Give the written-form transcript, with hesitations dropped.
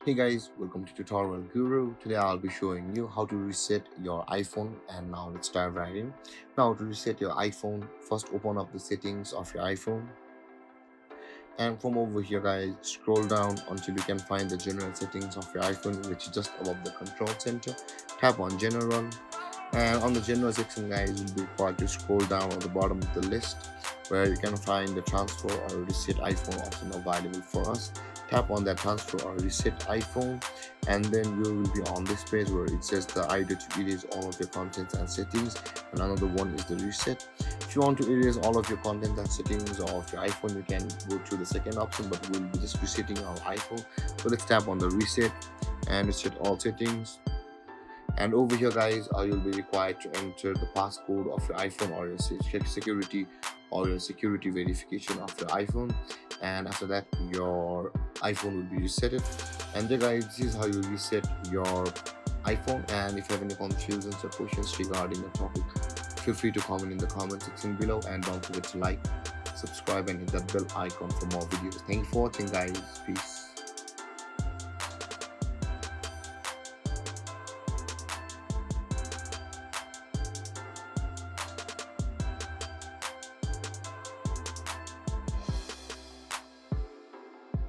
Hey guys, welcome to Tutorial Guru. Today I'll be showing you how to reset your iPhone, and now let's dive right in. Now to reset your iPhone, first open up the settings of your iPhone, and from over here guys scroll down until you can find the general settings of your iPhone, which is just above the control center. Tap on general, and on the general section guys you'll be required to scroll down on the bottom of the list where you can find the transfer or reset iPhone option available for us. Tap on that transfer or reset iPhone, and then you will be on this page where it says the idea to erase all of your contents and settings, and another one is the reset. If you want to erase all of your content and settings of your iPhone, you can go to the second option, but we'll be just resetting our iPhone. So let's tap on the reset and reset all settings. And over here guys you'll be required to enter the passcode of your iPhone or your security or your security verification of your iPhone, and after that your iPhone will be reset. And there guys, this is how you reset your iPhone. And if you have any confusions or questions regarding the topic, feel free to comment in the comment section below, and don't forget to like, subscribe and hit that bell icon for more videos. Thank you for watching guys. Peace.